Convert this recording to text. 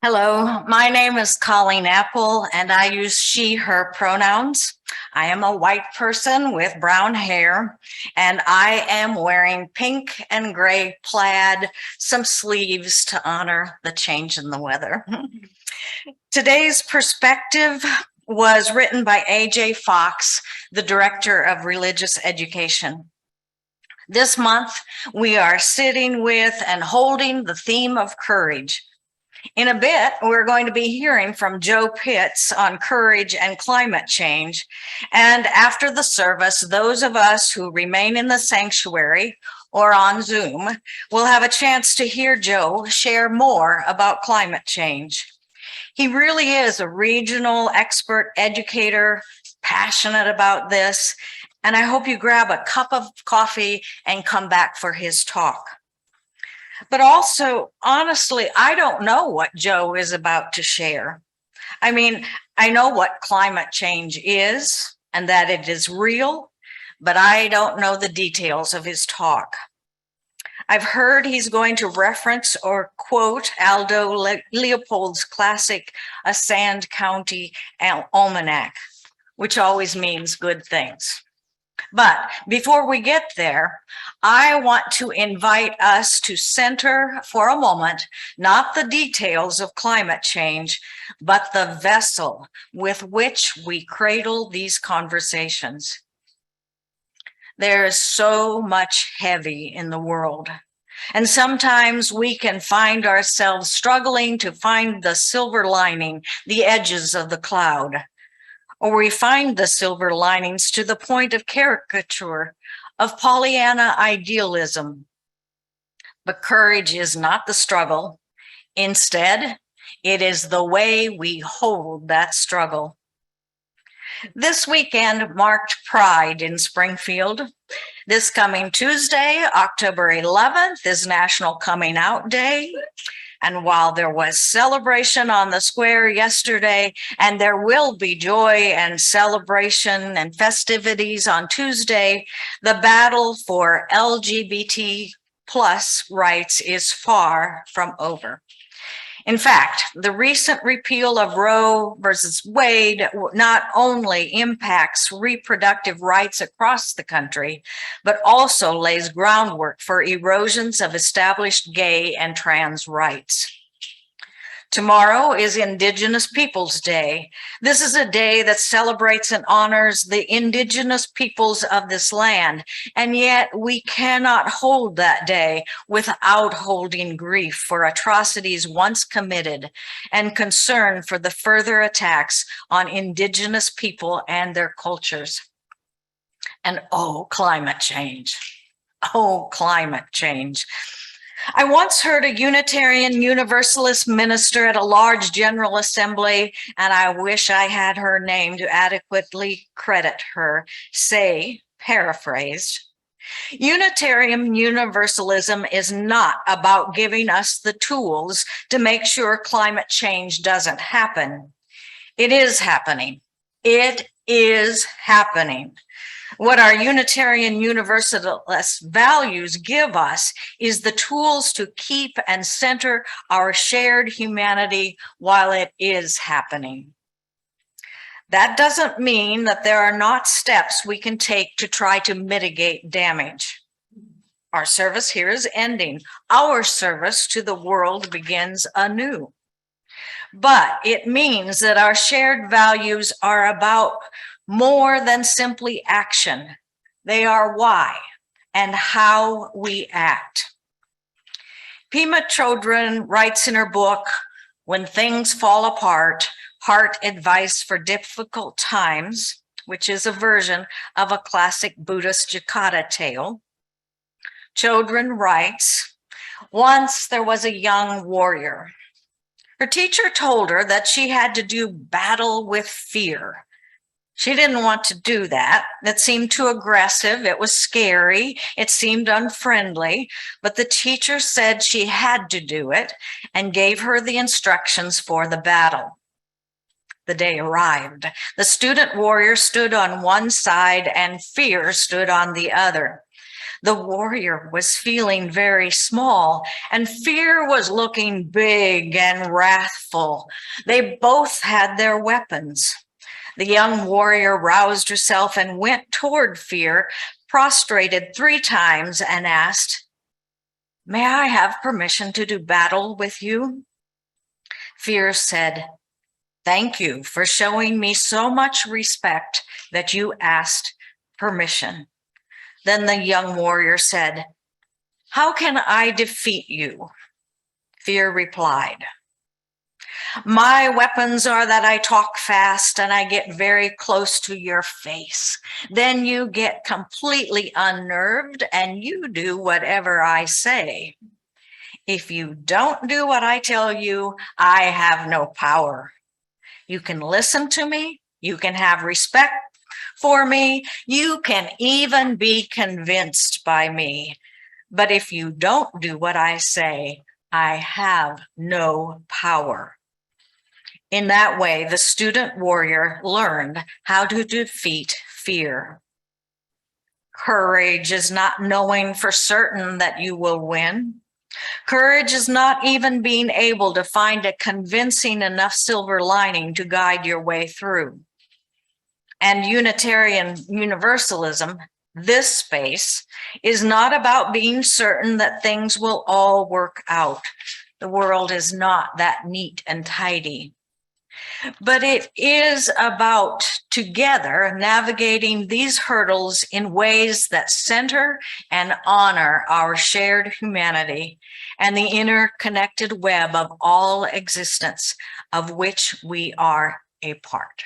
Hello, my name is Colleen Appel, and I use she, her pronouns. I am a white person with brown hair, and I am wearing pink and gray plaid, some sleeves to honor the change in the weather. Today's perspective was written by A.J. Fox, the Director of Religious Education. This month, we are sitting with and holding the theme of courage. In a bit, we're going to be hearing from Joe Pitts on courage and climate change. And after the service, those of us who remain in the sanctuary or on Zoom will have a chance to hear Joe share more about climate change. He really is a regional expert educator, passionate about this, and I hope you grab a cup of coffee and come back for his talk. But also, honestly, I don't know what Joe is about to share. I mean, I know what climate change is and that it is real, but I don't know the details of his talk. I've heard he's going to reference or quote Aldo Leopold's classic A Sand County Almanac, which always means good things. But before we get there, I want to invite us to center for a moment, not the details of climate change, but the vessel with which we cradle these conversations. There is so much heavy in the world, and sometimes we can find ourselves struggling to find the silver lining, the edges of the cloud. Or we find the silver linings to the point of caricature, of Pollyanna idealism. But courage is not the struggle. Instead, it is the way we hold that struggle. This weekend marked Pride in Springfield. This coming Tuesday, October 11th, is National Coming Out Day. And while there was celebration on the square yesterday, and there will be joy and celebration and festivities on Tuesday, the battle for LGBT plus rights is far from over. In fact, the recent repeal of Roe versus Wade not only impacts reproductive rights across the country, but also lays groundwork for erosions of established gay and trans rights. Tomorrow is Indigenous Peoples Day. This is a day that celebrates and honors the indigenous peoples of this land, and yet we cannot hold that day without holding grief for atrocities once committed and concern for the further attacks on indigenous people and their cultures. And climate change. Climate change. I once heard a Unitarian Universalist minister at a large General Assembly, and I wish I had her name to adequately credit her, say, paraphrased, Unitarian Universalism is not about giving us the tools to make sure climate change doesn't happen. It is happening. It is happening. What our Unitarian Universalist values give us is the tools to keep and center our shared humanity while it is happening. That doesn't mean that there are not steps we can take to try to mitigate damage. Our service here is ending. Our service to the world begins anew. But it means that our shared values are about more than simply action. They are why and how we act. Pema Chodron writes in her book, When Things Fall Apart, Heart Advice for Difficult Times, which is a version of a classic Buddhist Jataka tale. Chodron writes, once there was a young warrior. Her teacher told her that she had to do battle with fear. She didn't want to do that. It seemed too aggressive. It was scary. It seemed unfriendly, but the teacher said she had to do it and gave her the instructions for the battle. The day arrived. The student warrior stood on one side and fear stood on the other. The warrior was feeling very small, and fear was looking big and wrathful. They both had their weapons. The young warrior roused herself and went toward fear, prostrated 3 times, and asked, "May I have permission to do battle with you?" Fear said, "Thank you for showing me so much respect that you asked permission." Then the young warrior said, "How can I defeat you?" Fear replied, "My weapons are that I talk fast and I get very close to your face. Then you get completely unnerved and you do whatever I say. If you don't do what I tell you, I have no power. You can listen to me, you can have respect for me, you can even be convinced by me. But if you don't do what I say, I have no power." In that way, the student warrior learned how to defeat fear. Courage is not knowing for certain that you will win. Courage is not even being able to find a convincing enough silver lining to guide your way through. And Unitarian Universalism, this space, is not about being certain that things will all work out. The world is not that neat and tidy. But it is about together navigating these hurdles in ways that center and honor our shared humanity and the interconnected web of all existence of which we are a part.